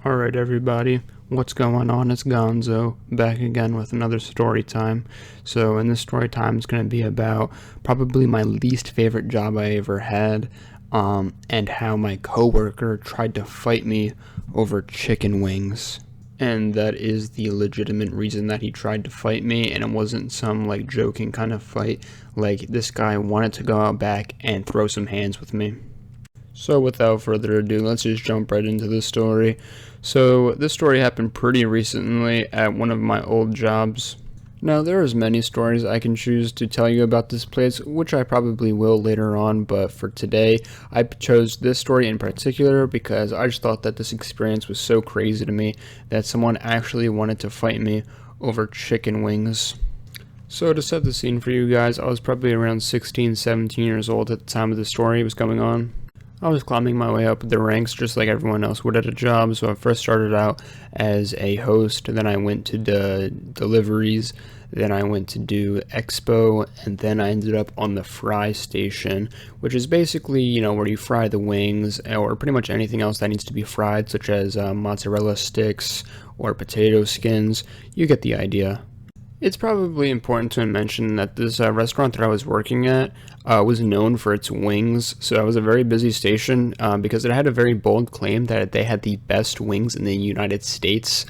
Alright everybody, what's going on? It's Gonzo, back again with another story time. So in this story time it's going to be about probably my least favorite job I ever had, and how my coworker tried to fight me over chicken wings. And that is the legitimate reason that he tried to fight me, and it wasn't some like joking kind of fight. Like, this guy wanted to go out back and throw some hands with me. So without further ado, let's just jump right into the story. So this story happened pretty recently at one of my old jobs. Now there is many stories I can choose to tell you about this place, which I probably will later on, but for today I chose this story in particular because I just thought that this experience was so crazy to me that someone actually wanted to fight me over chicken wings. So to set the scene for you guys, I was probably around 16, 17 years old at the time of the story was going on. I was climbing my way up the ranks just like everyone else would at a job. So I first started out as a host, then I went to the deliveries, then I went to do expo, and then I ended up on the fry station, which is basically, where you fry the wings or pretty much anything else that needs to be fried, such as mozzarella sticks or potato skins. You get the idea. It's probably important to mention that this restaurant that I was working at was known for its wings, so it was a very busy station because it had a very bold claim that they had the best wings in the United States.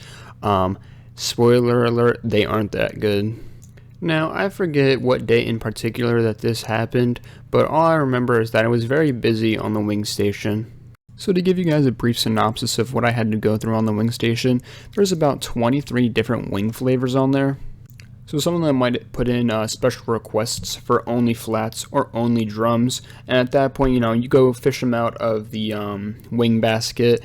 Spoiler alert, they aren't that good. Now, I forget what day in particular that this happened, but all I remember is that it was very busy on the wing station. So to give you guys a brief synopsis of what I had to go through on the wing station, there's about 23 different wing flavors on there. So some of them might put in special requests for only flats or only drums, and at that point, you go fish them out of the wing basket,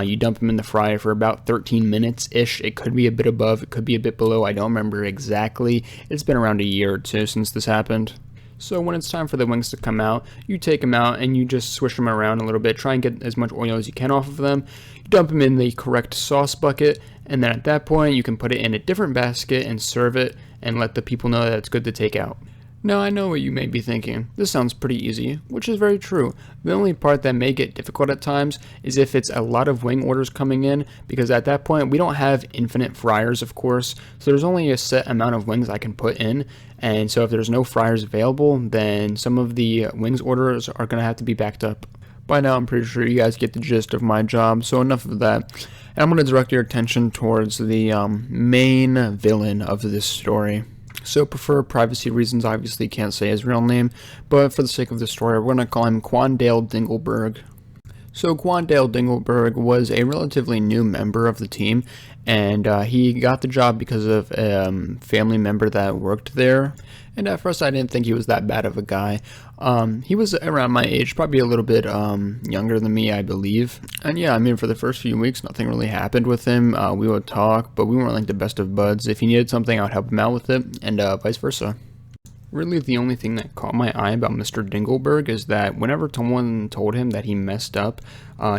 you dump them in the fryer for about 13 minutes-ish. It could be a bit above, it could be a bit below, I don't remember exactly. It's been around a year or two since this happened. So when it's time for the wings to come out, you take them out and you just swish them around a little bit, try and get as much oil as you can off of them. You dump them in the correct sauce bucket, and then at that point you can put it in a different basket and serve it and let the people know that it's good to take out. Now I know what you may be thinking, this sounds pretty easy, which is very true. The only part that may get difficult at times is if it's a lot of wing orders coming in, because at that point we don't have infinite fryers, of course, so there's only a set amount of wings I can put in, and so if there's no fryers available, then some of the wings orders are going to have to be backed up. By now I'm pretty sure you guys get the gist of my job, so enough of that. And I'm going to direct your attention towards the main villain of this story. So for privacy reasons, I obviously can't say his real name, but for the sake of the story, we're going to call him Quandale Dingleberg. So Quandale Dingleberg was a relatively new member of the team, and he got the job because of a family member that worked there. And at first I didn't think he was that bad of a guy. He was around my age, probably a little bit younger than me, I believe. And yeah, for the first few weeks, nothing really happened with him. We would talk, but we weren't like the best of buds. If he needed something, I would help him out with it, and vice versa. Really, the only thing that caught my eye about Mr. Dingleberg is that whenever someone told him that he messed up,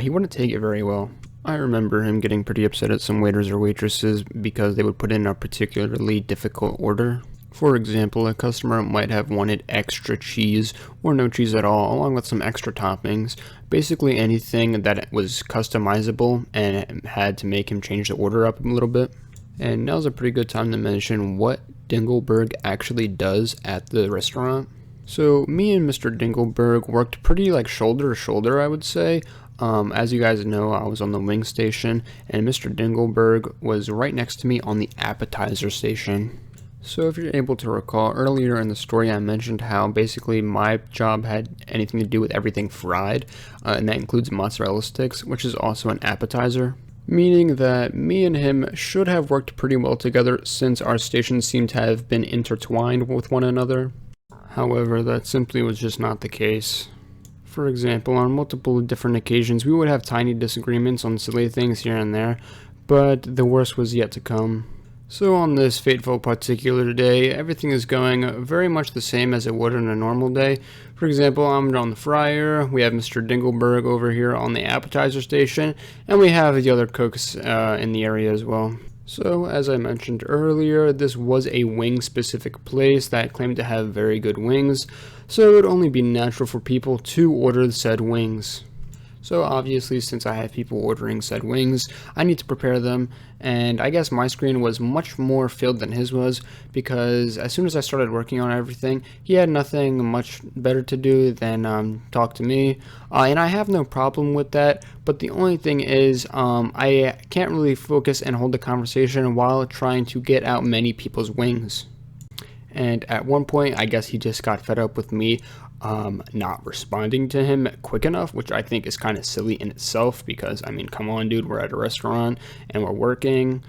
he wouldn't take it very well. I remember him getting pretty upset at some waiters or waitresses because they would put in a particularly difficult order. For example, a customer might have wanted extra cheese or no cheese at all, along with some extra toppings. Basically anything that was customizable and had to make him change the order up a little bit. And now's a pretty good time to mention what Dingleberg actually does at the restaurant. So me and Mr. Dingleberg worked pretty like shoulder to shoulder, I would say. As you guys know, I was on the wing station, and Mr. Dingleberg was right next to me on the appetizer station. So if you're able to recall, earlier in the story I mentioned how basically my job had anything to do with everything fried, and that includes mozzarella sticks, which is also an appetizer. Meaning that me and him should have worked pretty well together since our stations seem to have been intertwined with one another. However, that simply was just not the case. For example, on multiple different occasions we would have tiny disagreements on silly things here and there, but the worst was yet to come. So on this fateful particular day, everything is going very much the same as it would on a normal day. For example, I'm on the fryer, we have Mr. Dingleberg over here on the appetizer station, and we have the other cooks in the area as well. So, as I mentioned earlier, this was a wing-specific place that claimed to have very good wings, so it would only be natural for people to order said wings. So obviously, since I have people ordering said wings, I need to prepare them, and I guess my screen was much more filled than his was, because as soon as I started working on everything, he had nothing much better to do than talk to me, and I have no problem with that, but the only thing is, I can't really focus and hold the conversation while trying to get out many people's wings. And at one point, I guess he just got fed up with me not responding to him quick enough, which I think is kind of silly in itself, because I mean, come on dude, we're at a restaurant and we're working,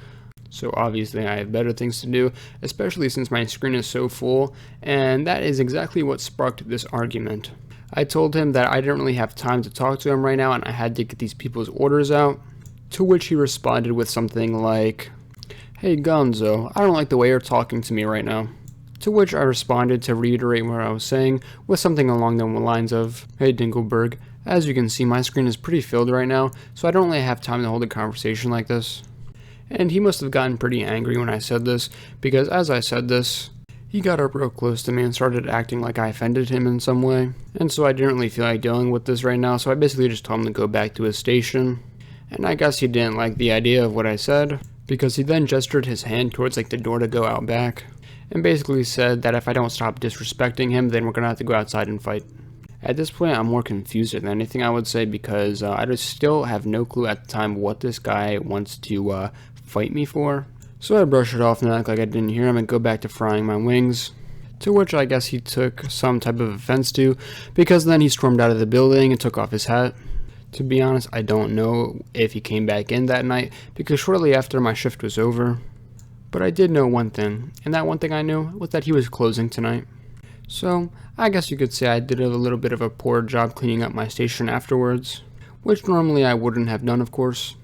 so obviously I have better things to do, especially since my screen is so full, and that is exactly what sparked this argument. I told him that I didn't really have time to talk to him right now and I had to get these people's orders out, to which he responded with something like, "Hey Gonzo, I don't like the way you're talking to me right now." To which I responded to reiterate what I was saying with something along the lines of, "Hey Dinkelberg, as you can see my screen is pretty filled right now, so I don't really have time to hold a conversation like this." And he must have gotten pretty angry when I said this, because as I said this, he got up real close to me and started acting like I offended him in some way. And so I didn't really feel like dealing with this right now, so I basically just told him to go back to his station. And I guess he didn't like the idea of what I said, because he then gestured his hand towards like the door to go out back, and basically said that if I don't stop disrespecting him, then we're gonna have to go outside and fight. At this point, I'm more confused than anything, I would say, because I just still have no clue at the time what this guy wants to fight me for. So I brush it off and act like I didn't hear him and go back to frying my wings, to which I guess he took some type of offense to, because then he stormed out of the building and took off his hat. To be honest, I don't know if he came back in that night, because shortly after my shift was over. But I did know one thing, and that one thing I knew was that he was closing tonight. So I guess you could say I did a little bit of a poor job cleaning up my station afterwards, which normally I wouldn't have done, of course.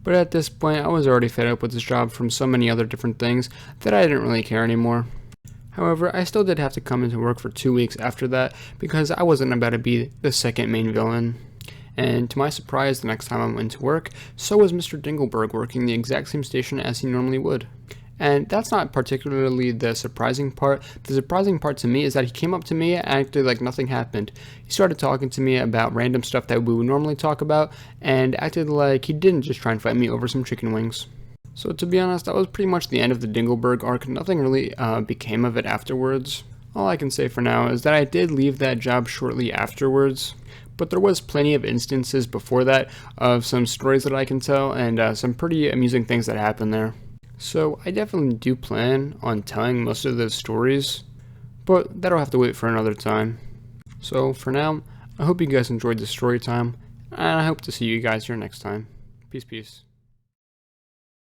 But at this point, I was already fed up with this job from so many other different things that I didn't really care anymore. However, I still did have to come into work for 2 weeks after that, because I wasn't about to be the second main villain. And to my surprise, the next time I went to work, so was Mr. Dinkelberg working the exact same station as he normally would. And that's not particularly the surprising part. The surprising part to me is that he came up to me and acted like nothing happened. He started talking to me about random stuff that we would normally talk about, and acted like he didn't just try and fight me over some chicken wings. So to be honest, that was pretty much the end of the Dinkelberg arc. Nothing really became of it afterwards. All I can say for now is that I did leave that job shortly afterwards, but there was plenty of instances before that of some stories that I can tell, and some pretty amusing things that happened there. So I definitely do plan on telling most of those stories, but that'll have to wait for another time. So for now, I hope you guys enjoyed the story time, and I hope to see you guys here next time. Peace, peace.